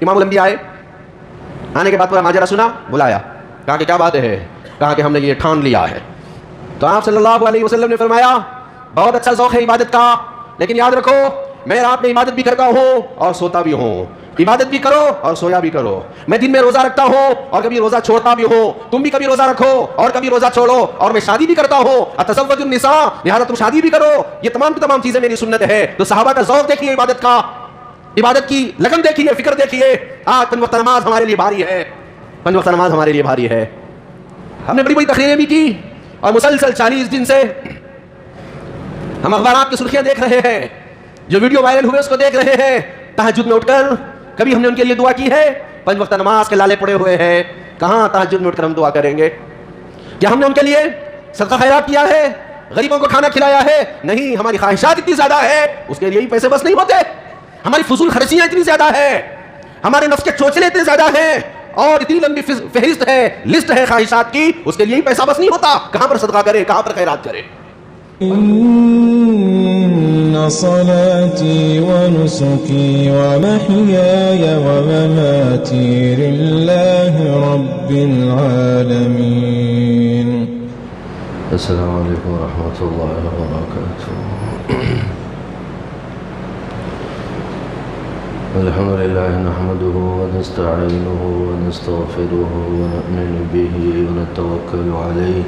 امام الانبیاء آئے, آنے کے بعد پورا ماجرا سنا, بلایا, کہا کہ کیا بات ہے, کہا کہ ہم نے یہ ٹھان لیا ہے. تو آپ صلی اللہ علیہ وسلم نے فرمایا بہت اچھا ذوق ہے عبادت کا, لیکن یاد رکھو میں رات میں عبادت بھی کرتا ہوں اور سوتا بھی ہوں, عبادت بھی کرو اور سویا بھی کرو. میں دن میں روزہ رکھتا ہوں اور کبھی روزہ چھوڑتا بھی ہوں, تم بھی کبھی روزہ رکھو اور کبھی روزہ چھوڑو. اور میں شادی بھی کرتا ہوں, اتزوج النساء, لہذا تم شادی بھی کرو. یہ تمام کی تمام چیزیں میری سنت ہے. تو صحابہ کا ذوق دیکھیے عبادت کا, عبادت کی لگن دیکھیے, فکر دیکھیے. آج 5 وقت نماز ہمارے لیے بھاری ہے, 5 وقت نماز ہمارے لیے بھاری ہے. ہم نے بڑی بڑی تقریریں بھی کی اور مسلسل 40 دن سے ہم اخبارات کی سرخیاں دیکھ رہے ہیں, جو ویڈیو وائرل ہوئے اس کو دیکھ رہے ہیں. تہجد میں اٹھ کر کبھی ہم نے ان کے لیے دعا کی ہے؟ 5 وقت نماز کے لالے پڑے ہوئے ہیں, کہاں تہجد میں اٹھ کر ہم دعا کریں گے؟ کیا ہم نے ان کے لیے صدقہ خیرات کیا ہے, غریبوں کو کھانا کھلایا ہے؟ نہیں. ہماری خواہشات اتنی زیادہ ہے, اس کے لیے ہی پیسے بس نہیں ہوتے. ہماری فضول خرچیاں اتنی زیادہ ہے, ہمارے نفس کے چوچلے اتنے زیادہ ہیں, اور اتنی لمبی فہرست ہے, لسٹ ہے خواہشات کی, اس کے لیے ہی پیسہ بس نہیں ہوتا. کہاں پر صدقہ کرے, کہاں پر خیرات کرے؟ إن صلاتي ونسكي ومحياي ومماتي لله رب العالمين. السلام عليكم ورحمة الله وبركاته. الحمد لله نحمده ونستعينه ونستغفره ونؤمن به ونتوكل عليه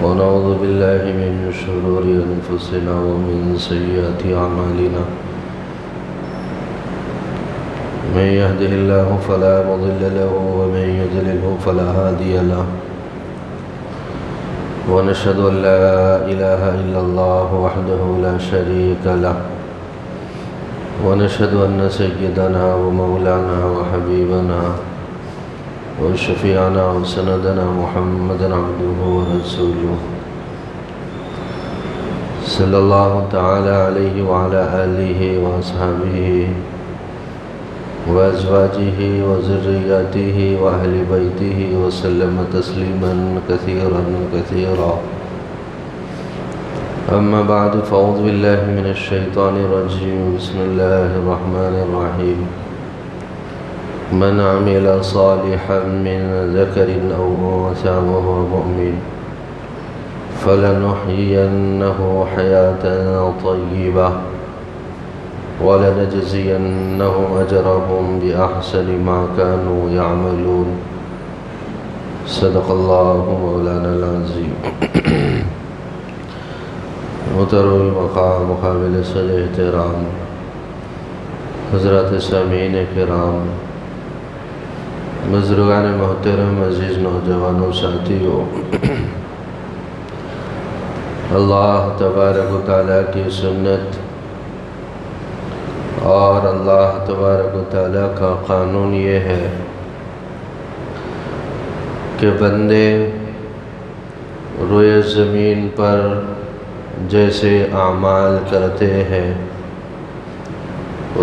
ونعوذ بالله من شرور أنفسنا ومن سيئات أعمالنا. من يهده الله فلا مضل له ومن يضلله فلا هادي له. ونشهد أن لا إله إلا الله وحده لا شريك له. ونشهد أن سيدنا ومولانا وحبيبنا وشفيعنا وسندنا محمدا عبده ورسوله صلى الله تعالى عليه وعلى آله وأصحابه وأزواجه وذرياته وأهل بيته وسلم تسليما كثيرا كثيرا. أما بعد فأعوذ بالله من الشيطان الرجيم. بسم الله الرحمن الرحيم. من عمل صالحا من ذكر أو أنثى وهو مؤمن فلنحيينه حياة طيبة ولنجزينهم أجرهم بأحسن ما كانوا يعملون. صدق الله مولانا العظيم. محترم مقام مقابل صد احترام حضرات سامعین کرام, بزرگان محترم, عزیز نوجوانوں, ساتھیوں, اللہ تبارک و تعالیٰ کی سنت اور اللہ تبارک و تعالیٰ کا قانون یہ ہے کہ بندے روئے زمین پر جیسے اعمال کرتے ہیں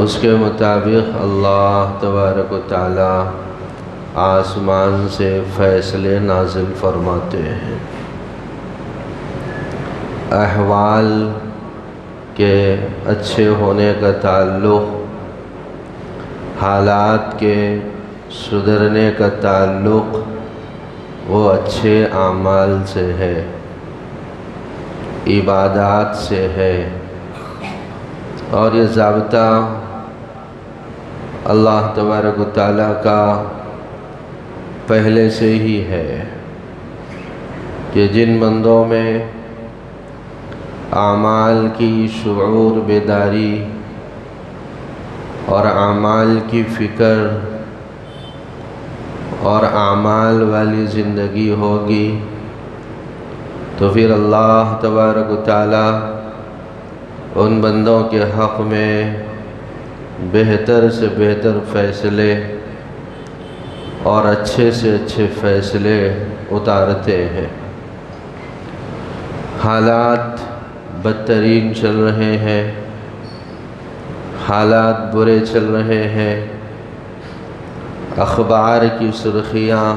اس کے مطابق اللہ تبارک و تعالیٰ آسمان سے فیصلے نازل فرماتے ہیں. احوال کے اچھے ہونے کا تعلق, حالات کے سدھرنے کا تعلق وہ اچھے اعمال سے ہے, عبادات سے ہے. اور یہ ضابطہ اللہ تبارک و تعالیٰ کا پہلے سے ہی ہے کہ جن بندوں میں اعمال کی شعور بیداری اور اعمال کی فکر اور اعمال والی زندگی ہوگی تو پھر اللہ تبارک و تعالیٰ ان بندوں کے حق میں بہتر سے بہتر فیصلے اور اچھے سے اچھے فیصلے اتارتے ہیں. حالات بدترین چل رہے ہیں, حالات برے چل رہے ہیں, اخبار کی سرخیاں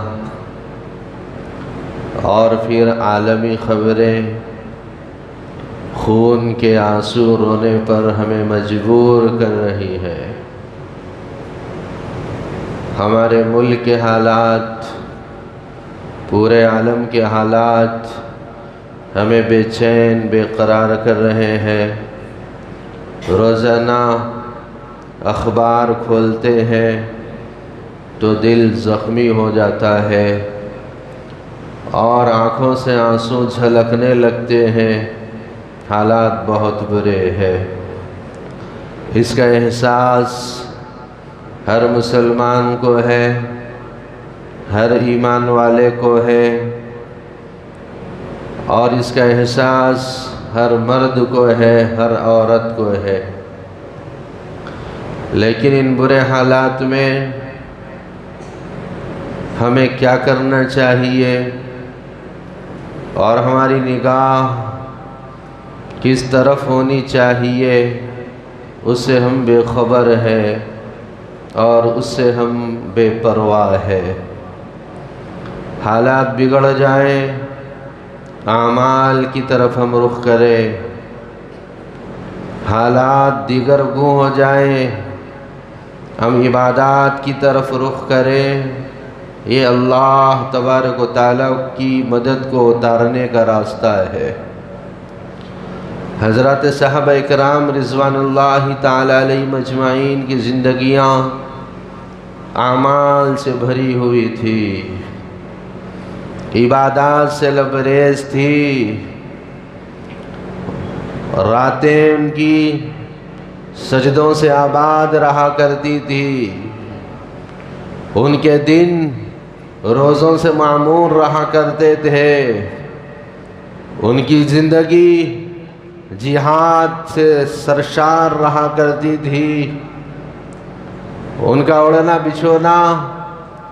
اور پھر عالمی خبریں خون کے آنسو رونے پر ہمیں مجبور کر رہی ہے. ہمارے ملک کے حالات، پورے عالم کے حالات ہمیں بے چین بے قرار کر رہے ہیں۔ روزانہ اخبار کھولتے ہیں تو دل زخمی ہو جاتا ہے اور آنکھوں سے آنسو جھلکنے لگتے ہیں۔ حالات بہت برے ہیں۔ اس کا احساس ہر مسلمان کو ہے، ہر ایمان والے کو ہے، اور اس کا احساس ہر مرد کو ہے، ہر عورت کو ہے۔ لیکن ان برے حالات میں ہمیں کیا کرنا چاہیے اور ہماری نگاہ کس طرف ہونی چاہیے، اس سے ہم بے خبر ہیں اور اس سے ہم بے پرواہ ہیں۔ حالات بگڑ جائیں، اعمال کی طرف ہم رخ کریں، حالات دیگر گوں ہو جائیں، ہم عبادات کی طرف رخ کریں۔ یہ اللہ تبارک و تعالیٰ کی مدد کو اتارنے کا راستہ ہے۔ حضرات صحابہ اکرام رضوان اللہ تعالیٰ علیہ مجمعین کی زندگیاں اعمال سے بھری ہوئی تھی، عبادات سے لبریز تھی، راتیں ان کی سجدوں سے آباد رہا کرتی تھی، ان کے دن روزوں سے معمور رہا کرتے تھے، ان کی زندگی جہاد سے سرشار رہا کرتی تھی، ان کا اڑنا بچھونا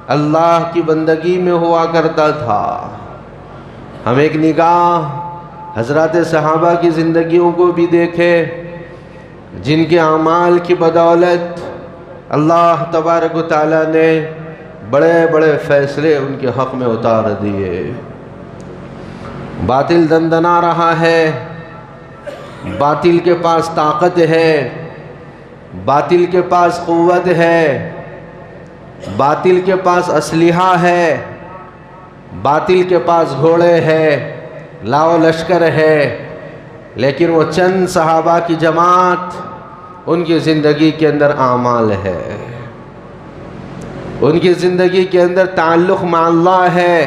اللہ کی بندگی میں ہوا کرتا تھا۔ ہم ایک نگاہ حضرات صحابہ کی زندگیوں کو بھی دیکھیں، جن کے اعمال کی بدولت اللہ تبارک و تعالیٰ نے بڑے بڑے فیصلے ان کے حق میں اتار دیے۔ باطل دندنا رہا ہے، باطل کے پاس طاقت ہے، باطل کے پاس قوت ہے، باطل کے پاس اسلحہ ہے، باطل کے پاس گھوڑے ہے، لاؤ لشکر ہے، لیکن وہ چند صحابہ کی جماعت، ان کی زندگی کے اندر اعمال ہے، ان کی زندگی کے اندر تعلق مع اللہ ہے،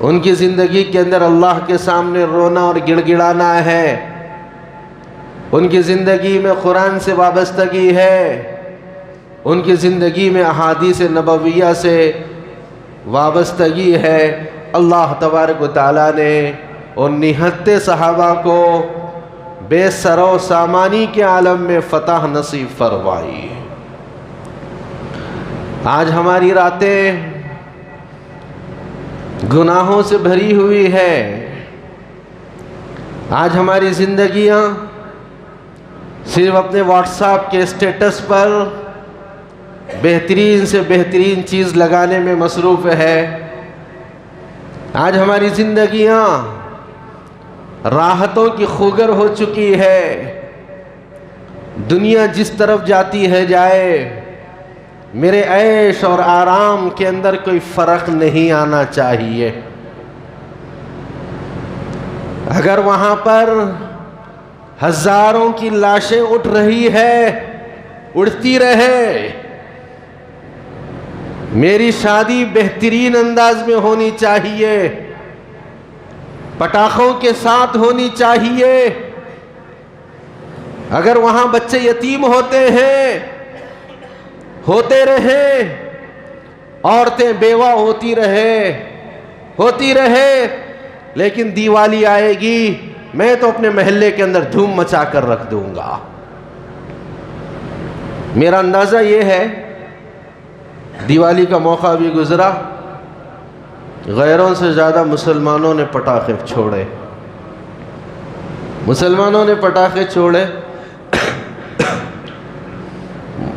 ان کی زندگی کے اندر اللہ کے سامنے رونا اور گڑ گڑانا ہے، ان کی زندگی میں قرآن سے وابستگی ہے، ان کی زندگی میں احادیث نبویہ سے وابستگی ہے۔ اللہ تبارک و تعالیٰ نے ان نہتے صحابہ کو بے سر و سامانی کے عالم میں فتح نصیب فرمائی۔ آج ہماری راتیں گناہوں سے بھری ہوئی ہے، آج ہماری زندگیاں صرف اپنے واٹس ایپ کے اسٹیٹس پر بہترین سے بہترین چیز لگانے میں مصروف ہے۔ آج ہماری زندگیاں راحتوں کی خوگر ہو چکی ہے، دنیا جس طرف جاتی ہے جائے، میرے عیش اور آرام کے اندر کوئی فرق نہیں آنا چاہیے۔ اگر وہاں پر ہزاروں کی لاشیں اٹھ رہی ہے، اڑتی رہے، میری شادی بہترین انداز میں ہونی چاہیے، پٹاخوں کے ساتھ ہونی چاہیے۔ اگر وہاں بچے یتیم ہوتے ہیں، ہوتے رہے، عورتیں بیوہ ہوتی رہے، لیکن دیوالی آئے گی، میں تو اپنے محلے کے اندر دھوم مچا کر رکھ دوں گا۔ میرا اندازہ یہ ہے، دیوالی کا موقع بھی گزرا، غیروں سے زیادہ مسلمانوں نے پٹاخے چھوڑے، مسلمانوں نے پٹاخے چھوڑے۔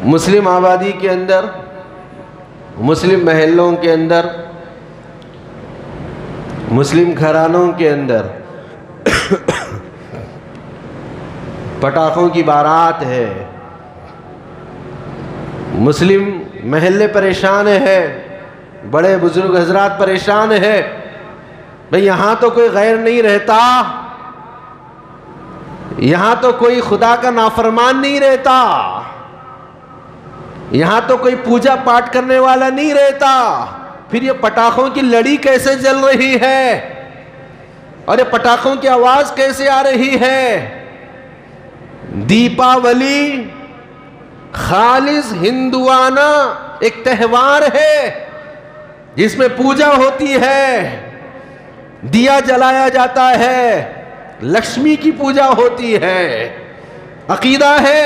مسلم آبادی کے اندر، مسلم محلوں کے اندر، مسلم گھرانوں کے اندر پٹاخوں کی بارات ہے۔ مسلم محلے پریشان ہے، بڑے بزرگ حضرات پریشان ہے، بھئی یہاں تو کوئی غیر نہیں رہتا، یہاں تو کوئی خدا کا نافرمان نہیں رہتا، یہاں تو کوئی پوجا پاٹ کرنے والا نہیں رہتا، پھر یہ پٹاخوں کی لڑی کیسے جل رہی ہے اور یہ پٹاخوں کی آواز کیسے آ رہی ہے؟ دیپاولی خالص ہندوانہ ایک تہوار ہے جس میں پوجا ہوتی ہے، دیا جلایا جاتا ہے، لکشمی کی پوجا ہوتی ہے، عقیدہ ہے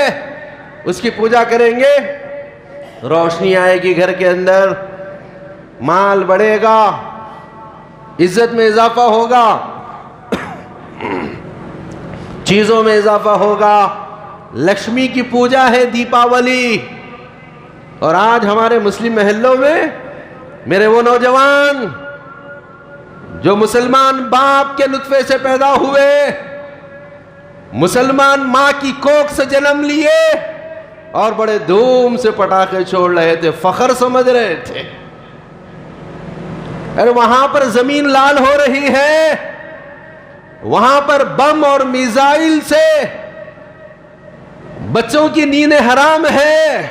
اس کی پوجا کریں گے، روشنی آئے گی گھر کے اندر، مال بڑھے گا، عزت میں اضافہ ہوگا، چیزوں میں اضافہ ہوگا، لکشمی کی پوجا ہے دیپاولی۔ اور آج ہمارے مسلم محلوں میں میرے وہ نوجوان جو مسلمان باپ کے نطفے سے پیدا ہوئے، مسلمان ماں کی کوکھ سے جنم لیے اور بڑے دھوم سے پٹاخے چھوڑ رہے تھے، فخر سمجھ رہے تھے، ارے وہاں پر زمین لال ہو رہی ہے، وہاں پر بم اور میزائل سے بچوں کی نیندیں حرام ہے،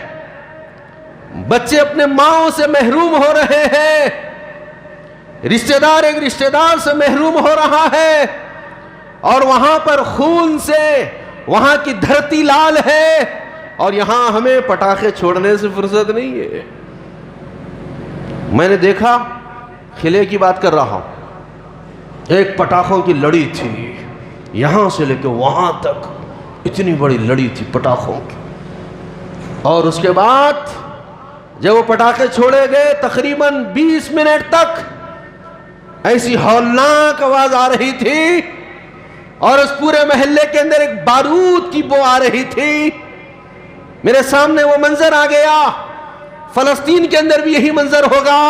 بچے اپنے ماؤں سے محروم ہو رہے ہیں، رشتہ دار ایک رشتہ دار سے محروم ہو رہا ہے، اور وہاں پر خون سے وہاں کی دھرتی لال ہے، اور یہاں ہمیں پٹاخے چھوڑنے سے فرصت نہیں ہے۔ میں نے دیکھا، قلعے کی بات کر رہا ہوں، ایک پٹاخوں کی لڑی تھی، یہاں سے لے کے وہاں تک اتنی بڑی لڑی تھی پٹاخوں کی، اور اس کے بعد جب وہ پٹاخے چھوڑے گئے تقریباً 20 منٹ تک ایسی ہولناک آواز آ رہی تھی، اور اس پورے محلے کے اندر ایک بارود کی بو آ رہی تھی۔ میرے سامنے وہ منظر آ گیا، فلسطین کے اندر بھی یہی منظر ہوگا،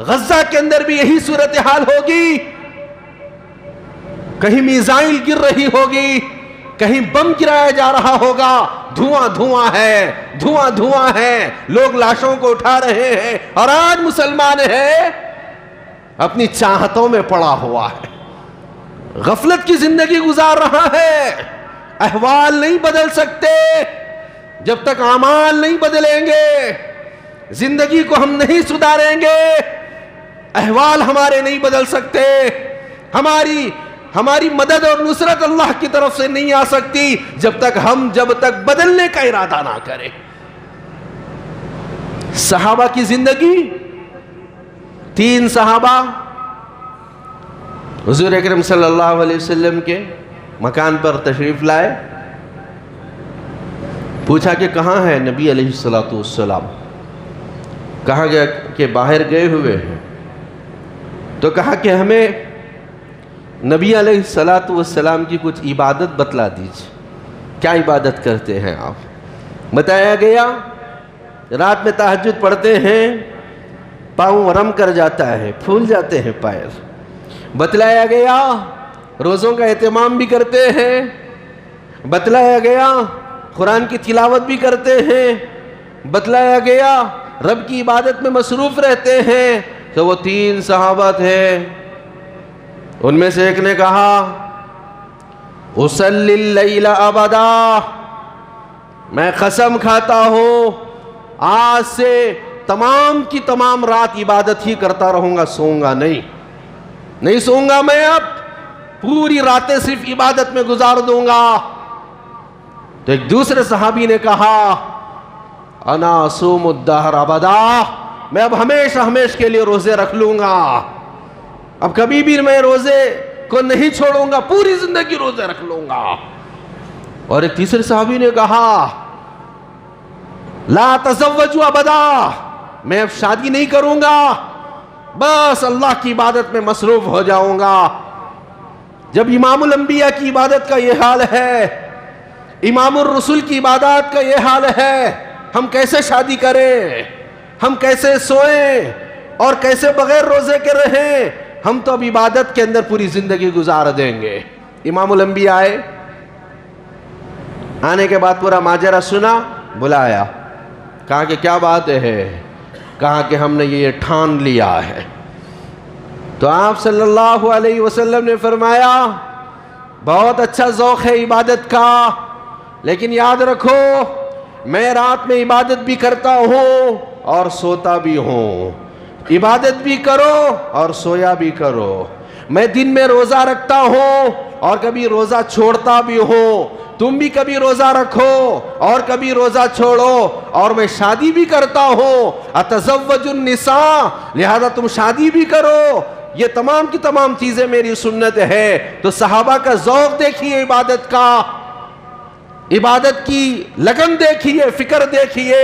غزہ کے اندر بھی یہی صورتحال ہوگی، کہیں میزائل گر رہی ہوگی، کہیں بم گرایا جا رہا ہوگا، دھواں دھواں ہے، دھواں دھواں ہے، لوگ لاشوں کو اٹھا رہے ہیں، اور آج مسلمان ہے اپنی چاہتوں میں پڑا ہوا ہے، غفلت کی زندگی گزار رہا ہے۔ احوال نہیں بدل سکتے جب تک اعمال نہیں بدلیں گے، زندگی کو ہم نہیں سدھاریں گے، احوال ہمارے نہیں بدل سکتے، ہماری مدد اور نصرت اللہ کی طرف سے نہیں آ سکتی جب تک بدلنے کا ارادہ نہ کرے۔ صحابہ کی زندگی، 3 صحابہ حضور اکرم صلی اللہ علیہ وسلم کے مکان پر تشریف لائے، پوچھا کہ کہاں ہے نبی علیہ السلام؟ کہا گیا کہ باہر گئے ہوئے ہیں، تو کہا کہ ہمیں نبی علیہ السلام کی کچھ عبادت بتلا دیجیے، کیا عبادت کرتے ہیں آپ؟ بتایا گیا رات میں تہجد پڑھتے ہیں، پاؤں ورم کر جاتا ہے، پھول جاتے ہیں پیر۔ بتلایا گیا روزوں کا اہتمام بھی کرتے ہیں، بتلایا گیا قرآن کی تلاوت بھی کرتے ہیں، بتلایا گیا رب کی عبادت میں مصروف رہتے ہیں۔ تو وہ 3 صحابہ تھے، ان میں سے ایک نے کہا اصلی اللیل ابدا، میں قسم کھاتا ہوں آج سے تمام کی تمام رات عبادت ہی کرتا رہوں گا، سوؤں گا نہیں سوؤں گا، میں اب پوری راتیں صرف عبادت میں گزار دوں گا۔ تو ایک دوسرے صحابی نے کہا انا اصوم الدہر ابدا، میں اب ہمیشہ کے لیے روزے رکھ لوں گا، اب کبھی بھی میں روزے کو نہیں چھوڑوں گا، پوری زندگی روزے رکھ لوں گا۔ اور ایک تیسرے صحابی نے کہا لا تزوجوا ابدا، میں اب شادی نہیں کروں گا، بس اللہ کی عبادت میں مصروف ہو جاؤں گا۔ جب امام الانبیاء کی عبادت کا یہ حال ہے، امام الرسول کی عبادات کا یہ حال ہے، ہم کیسے شادی کریں، ہم کیسے سوئیں اور کیسے بغیر روزے کے رہیں؟ ہم تو اب عبادت کے اندر پوری زندگی گزار دیں گے۔ امام الانبیاء آنے کے بعد پورا ماجرا سنا، بلایا کہا کہ کیا بات ہے؟ کہا کہ ہم نے یہ ٹھان لیا ہے۔ تو آپ صلی اللہ علیہ وسلم نے فرمایا بہت اچھا ذوق ہے عبادت کا، لیکن یاد رکھو میں رات میں عبادت بھی کرتا ہوں اور سوتا بھی ہوں، عبادت بھی کرو اور سویا بھی کرو۔ میں دن میں روزہ رکھتا ہوں اور کبھی روزہ چھوڑتا بھی ہوں، تم بھی کبھی روزہ رکھو اور کبھی روزہ چھوڑو، اور میں شادی بھی کرتا ہوں، اتزوج النساء، لہذا تم شادی بھی کرو۔ یہ تمام کی تمام چیزیں میری سنت ہے۔ تو صحابہ کا ذوق دیکھیے عبادت کا، عبادت کی لگن دیکھیے، فکر دیکھیے۔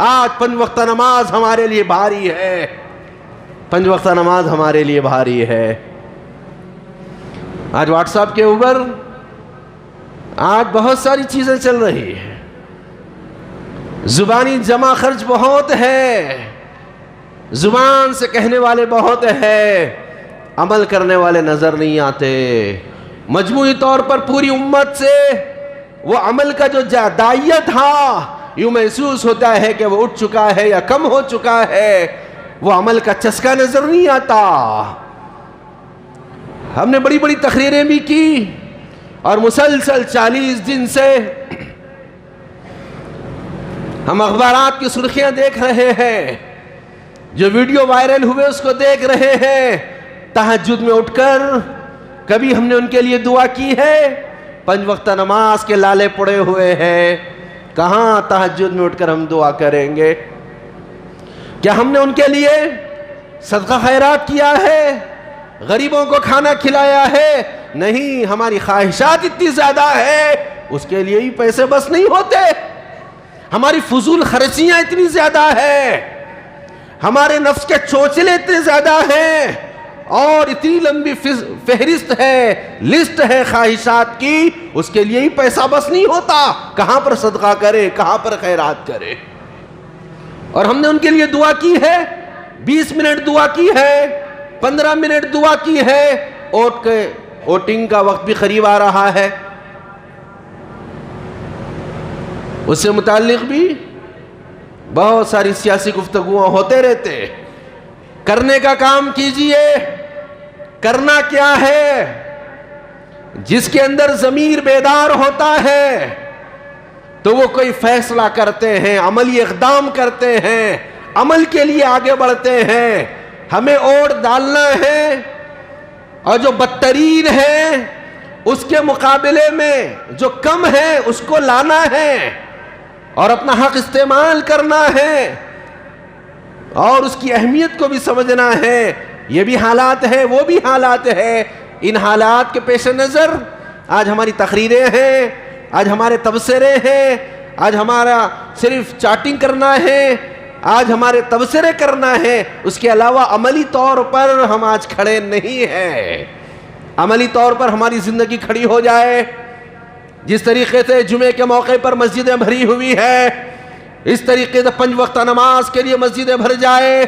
آج 5 وقت نماز ہمارے لیے بھاری ہے، 5 وقت نماز ہمارے لیے بھاری ہے۔ آج واٹس ایپ کے اوپر آج بہت ساری چیزیں چل رہی ہیں، زبانی جمع خرچ بہت ہے، زبان سے کہنے والے بہت ہے، عمل کرنے والے نظر نہیں آتے۔ مجموعی طور پر پوری امت سے وہ عمل کا جو داعیہ تھا یوں محسوس ہوتا ہے کہ وہ اٹھ چکا ہے یا کم ہو چکا ہے، وہ عمل کا چسکا نظر نہیں آتا۔ ہم نے بڑی بڑی تقریریں بھی کی اور مسلسل 40 دن سے ہم اخبارات کی سرخیاں دیکھ رہے ہیں، جو ویڈیو وائرل ہوئے اس کو دیکھ رہے ہیں۔ تہجد میں اٹھ کر کبھی ہم نے ان کے لیے دعا کی ہے؟ 5 وقت نماز کے لالے پڑے ہوئے ہیں، کہاں تہجد میں اٹھ کر ہم دعا کریں گے؟ کیا ہم نے ان کے لیے صدقہ خیرات کیا ہے؟ غریبوں کو کھانا کھلایا ہے؟ نہیں، ہماری خواہشات اتنی زیادہ ہے اس کے لیے ہی پیسے بس نہیں ہوتے، ہماری فضول خرچیاں اتنی زیادہ ہے، ہمارے نفس کے چوچلے اتنے زیادہ ہیں، اور اتنی لمبی فہرست ہے، لسٹ ہے خواہشات کی، اس کے لیے ہی پیسہ بس نہیں ہوتا، کہاں پر صدقہ کرے، کہاں پر خیرات کرے؟ اور ہم نے ان کے لیے دعا کی ہے، 20 منٹ دعا کی ہے، 15 منٹ دعا کی ہے۔ ووٹنگ کا وقت بھی قریب آ رہا ہے، اس سے متعلق بھی بہت ساری سیاسی گفتگویں ہوتے رہتے۔ کرنے کا کام کیجئے۔ کرنا کیا ہے؟ جس کے اندر ضمیر بیدار ہوتا ہے تو وہ کوئی فیصلہ کرتے ہیں، عملی اقدام کرتے ہیں، عمل کے لیے آگے بڑھتے ہیں۔ ہمیں ووٹ ڈالنا ہے، اور جو بدترین ہے اس کے مقابلے میں جو کم ہے اس کو لانا ہے اور اپنا حق استعمال کرنا ہے، اور اس کی اہمیت کو بھی سمجھنا ہے۔ یہ بھی حالات ہے، وہ بھی حالات ہے۔ ان حالات کے پیش نظر آج ہماری تقریریں ہیں، آج ہمارے تبصرے ہیں، آج ہمارا صرف چاٹنگ کرنا ہے، آج ہمارے تبصرے کرنا ہے، اس کے علاوہ عملی طور پر ہم آج کھڑے نہیں ہیں۔ عملی طور پر ہماری زندگی کھڑی ہو جائے، جس طریقے سے جمعے کے موقع پر مسجدیں بھری ہوئی ہے، اس طریقے سے 5 وقت نماز کے لیے مسجدیں بھر جائے،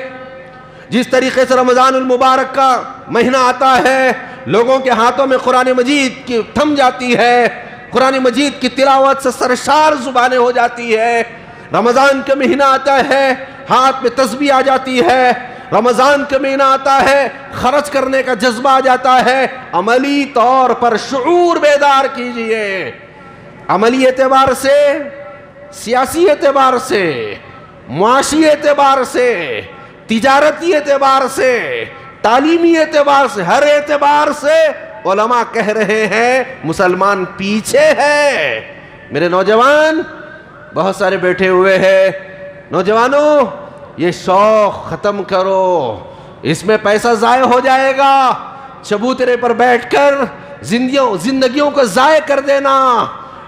جس طریقے سے رمضان المبارک کا مہینہ آتا ہے، لوگوں کے ہاتھوں میں قرآن مجید کی تھم جاتی ہے، قرآن مجید کی تلاوت سے سرشار زبانیں ہو جاتی ہے۔ رمضان کا مہینہ آتا ہے، ہاتھ میں تسبیح آ جاتی ہے، رمضان کا مہینہ آتا ہے، خرچ کرنے کا جذبہ آ جاتا ہے۔ عملی طور پر شعور بیدار کیجئے، عملی اعتبار سے، سیاسی اعتبار سے، معاشی اعتبار سے، تجارتی اعتبار سے، تعلیمی اعتبار سے، ہر اعتبار سے علماء کہہ رہے ہیں مسلمان پیچھے ہے۔ میرے نوجوان بہت سارے بیٹھے ہوئے ہیں، نوجوانوں یہ شوق ختم کرو، اس میں پیسہ ضائع ہو جائے گا۔ چبوترے پر بیٹھ کر زندگیوں کو ضائع کر دینا،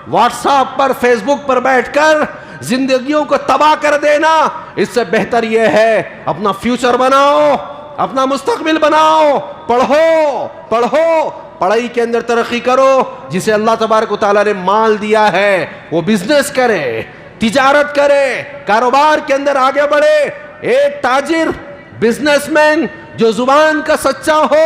واٹس ایپ پر، فیس بک پر بیٹھ کر زندگیوں کو تباہ کر دینا، اس سے بہتر یہ ہے اپنا فیوچر بناؤ، اپنا مستقبل بناؤ، پڑھو، پڑھائی کے اندر ترقی کرو۔ جسے اللہ تبارک و تعالیٰ نے مال دیا ہے وہ بزنس کرے، تجارت کرے، کاروبار کے اندر آگے بڑھے۔ ایک تاجر، بزنس مین جو زبان کا سچا ہو،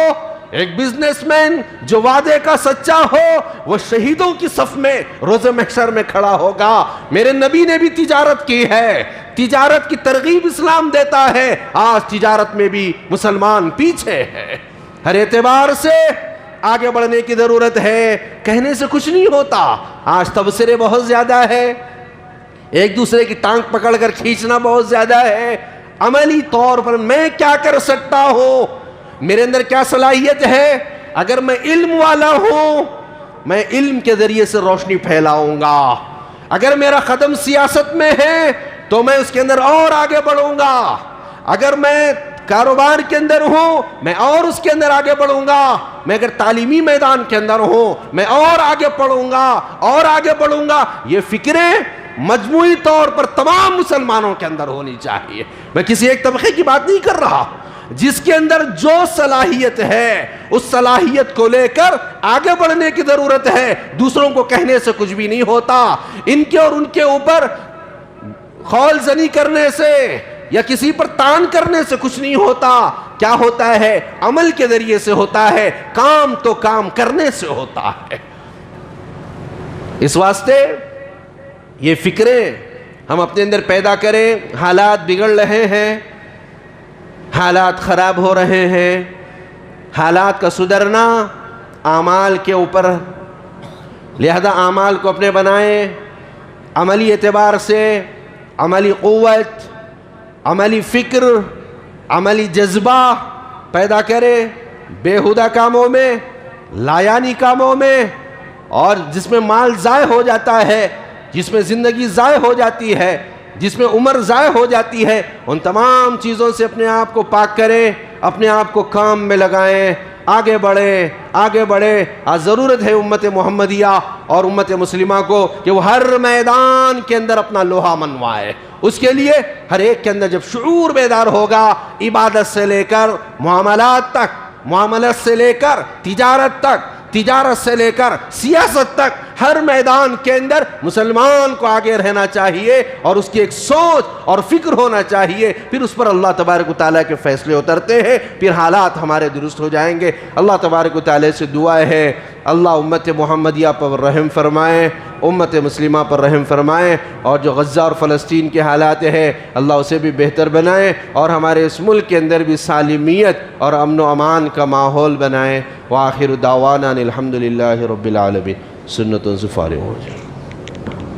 ایک بزنس مین جو وعدے کا سچا ہو وہ شہیدوں کی صف میں روز محشر میں کھڑا ہوگا۔ میرے نبی نے بھی تجارت کی ہے، تجارت کی ترغیب اسلام دیتا ہے۔ آج تجارت میں بھی مسلمان پیچھے ہے، ہر اعتبار سے آگے بڑھنے کی ضرورت ہے۔ کہنے سے کچھ نہیں ہوتا، آج تبصرے بہت زیادہ ہے، ایک دوسرے کی ٹانگ پکڑ کر کھینچنا بہت زیادہ ہے۔ عملی طور پر میں کیا کر سکتا ہوں، میرے اندر کیا صلاحیت ہے، اگر میں علم والا ہوں میں علم کے ذریعے سے روشنی پھیلاؤں گا۔ اگر میرا قدم سیاست میں ہے تو میں اس کے اندر اور آگے بڑھوں گا۔ اگر میں کاروبار کے اندر ہوں میں اور اس کے اندر آگے بڑھوں گا۔ میں اگر تعلیمی میدان کے اندر ہوں میں اور آگے بڑھوں گا اور آگے بڑھوں گا۔ یہ فکریں مجموعی طور پر تمام مسلمانوں کے اندر ہونی چاہیے۔ میں کسی ایک طبقے کی بات نہیں کر رہا، جس کے اندر جو صلاحیت ہے اس صلاحیت کو لے کر آگے بڑھنے کی ضرورت ہے۔ دوسروں کو کہنے سے کچھ بھی نہیں ہوتا، ان کے اور ان کے اوپر خول زنی کرنے سے یا کسی پر تان کرنے سے کچھ نہیں ہوتا۔ کیا ہوتا ہے؟ عمل کے ذریعے سے ہوتا ہے، کام تو کام کرنے سے ہوتا ہے۔ اس واسطے یہ فکریں ہم اپنے اندر پیدا کریں۔ حالات بگڑ رہے ہیں، حالات خراب ہو رہے ہیں، حالات کا سدھرنا اعمال کے اوپر، لہذا اعمال کو اپنے بنائیں، عملی اعتبار سے عملی قوت، عملی فکر، عملی جذبہ پیدا کرے، بیہودہ کاموں میں، لایانی کاموں میں، اور جس میں مال ضائع ہو جاتا ہے، جس میں زندگی ضائع ہو جاتی ہے، جس میں عمر ضائع ہو جاتی ہے، ان تمام چیزوں سے اپنے آپ کو پاک کریں، اپنے آپ کو کام میں لگائیں، آگے بڑھیں، آگے بڑھیں۔ آج ضرورت ہے امت محمدیہ اور امت مسلمہ کو کہ وہ ہر میدان کے اندر اپنا لوہا منوائے۔ اس کے لیے ہر ایک کے اندر جب شعور بیدار ہوگا، عبادت سے لے کر معاملات تک، معاملات سے لے کر تجارت تک، تجارت سے لے کر سیاست تک، ہر میدان کے اندر مسلمان کو آگے رہنا چاہیے اور اس کی ایک سوچ اور فکر ہونا چاہیے۔ پھر اس پر اللہ تبارک و تعالیٰ کے فیصلے اترتے ہیں، پھر حالات ہمارے درست ہو جائیں گے۔ اللہ تبارک و تعالیٰ سے دعا ہے اللہ امت محمدیہ پر رحم فرمائیں، امت مسلمہ پر رحم فرمائیں، اور جو غزہ اور فلسطین کے حالات ہیں اللہ اسے بھی بہتر بنائیں، اور ہمارے اس ملک کے اندر بھی سالمیت اور امن و امان کا ماحول بنائیں۔ وآخر دعوانا الحمدللہ رب العالمین۔ سنتوں سے فارغ ہو جائیں۔